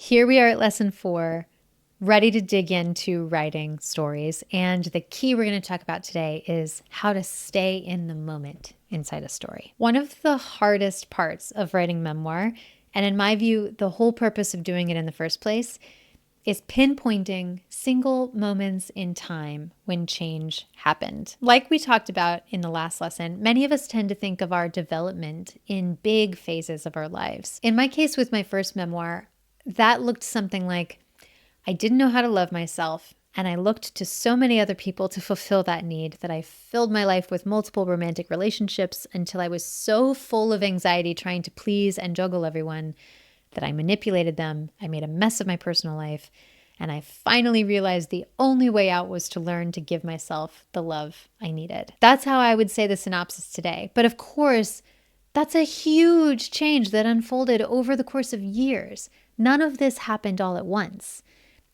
Here we are at lesson 4, ready to dig into writing stories. And the key we're going to talk about today is how to stay in the moment inside a story. One of the hardest parts of writing memoir, and in my view, the whole purpose of doing it in the first place, is pinpointing single moments in time when change happened. Like we talked about in the last lesson, many of us tend to think of our development in big phases of our lives. In my case with my first memoir, that looked something like I didn't know how to love myself, and I looked to so many other people to fulfill that need that I filled my life with multiple romantic relationships until I was so full of anxiety trying to please and juggle everyone that I manipulated them, I made a mess of my personal life, and I finally realized the only way out was to learn to give myself the love I needed. That's how I would say the synopsis today. But of course, that's a huge change that unfolded over the course of years. None of this happened all at once.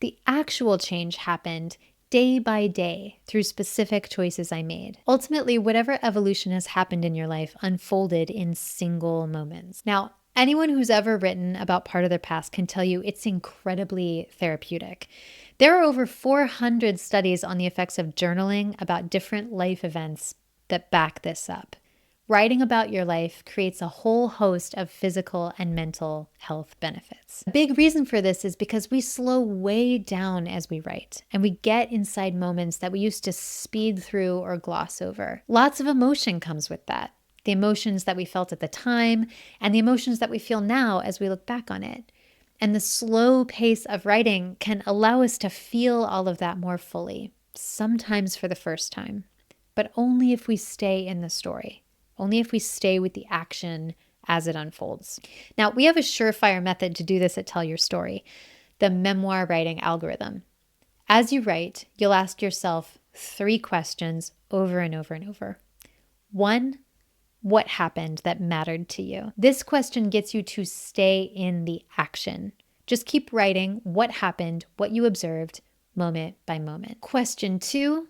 The actual change happened day by day through specific choices I made. Ultimately, whatever evolution has happened in your life unfolded in single moments. Now, anyone who's ever written about part of their past can tell you it's incredibly therapeutic. There are over 400 studies on the effects of journaling about different life events that back this up. Writing about your life creates a whole host of physical and mental health benefits. A big reason for this is because we slow way down as we write, and we get inside moments that we used to speed through or gloss over. Lots of emotion comes with that. The emotions that we felt at the time and the emotions that we feel now as we look back on it. And the slow pace of writing can allow us to feel all of that more fully, sometimes for the first time, but only if we stay in the story. Only if we stay with the action as it unfolds. Now, we have a surefire method to do this at Tell Your Story, the memoir writing algorithm. As you write, you'll ask yourself 3 questions over and over and over. 1, what happened that mattered to you? This question gets you to stay in the action. Just keep writing what happened, what you observed, moment by moment. Question 2,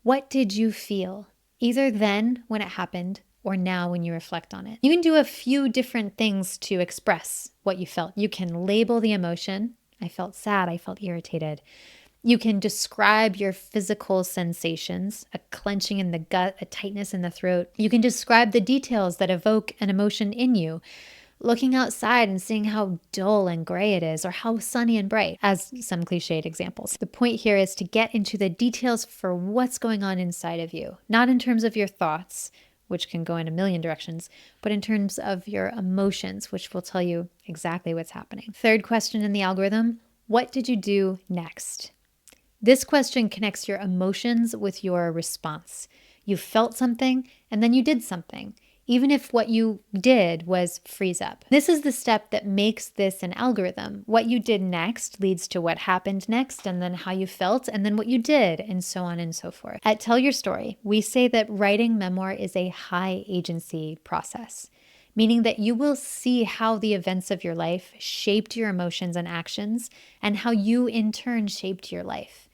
what did you feel? Either then when it happened, or now when you reflect on it. You can do a few different things to express what you felt. You can label the emotion. I felt sad, I felt irritated. You can describe your physical sensations, a clenching in the gut, a tightness in the throat. You can describe the details that evoke an emotion in you. Looking outside and seeing how dull and gray it is, or how sunny and bright, as some cliched examples. The point here is to get into the details for what's going on inside of you, not in terms of your thoughts, which can go in a million directions, but in terms of your emotions, which will tell you exactly what's happening. Third question in the algorithm, what did you do next? This question connects your emotions with your response. You felt something and then you did something, even if what you did was freeze up. This is the step that makes this an algorithm. What you did next leads to what happened next, and then how you felt, and then what you did, and so on and so forth. At Tell Your Story, we say that writing memoir is a high agency process, meaning that you will see how the events of your life shaped your emotions and actions, and how you in turn shaped your life.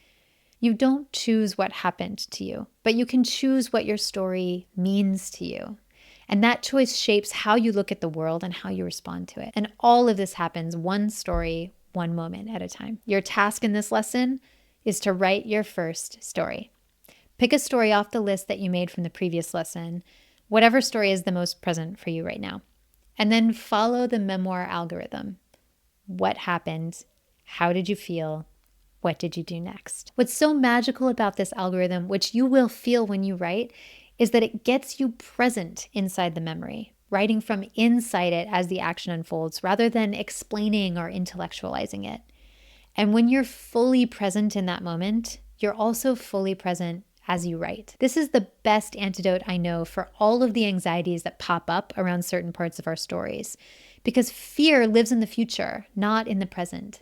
You don't choose what happened to you, but you can choose what your story means to you. And that choice shapes how you look at the world and how you respond to it. And all of this happens one story, one moment at a time. Your task in this lesson is to write your first story. Pick a story off the list that you made from the previous lesson, whatever story is the most present for you right now. And then follow the memoir algorithm. What happened? How did you feel? What did you do next? What's so magical about this algorithm, which you will feel when you write, is that it gets you present inside the memory, writing from inside it as the action unfolds, rather than explaining or intellectualizing it. And when you're fully present in that moment, you're also fully present as you write. This is the best antidote I know for all of the anxieties that pop up around certain parts of our stories, because fear lives in the future, not in the present.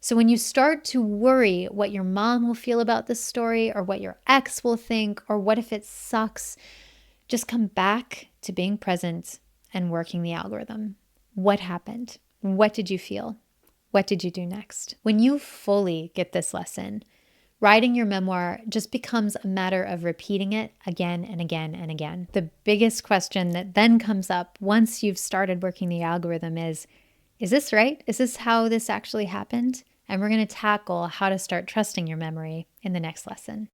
So when you start to worry what your mom will feel about this story, or what your ex will think, or what if it sucks, just come back to being present and working the algorithm. What happened? What did you feel? What did you do next? When you fully get this lesson, writing your memoir just becomes a matter of repeating it again and again and again. The biggest question that then comes up once you've started working the algorithm is is this right? Is this how this actually happened? And we're going to tackle how to start trusting your memory in the next lesson.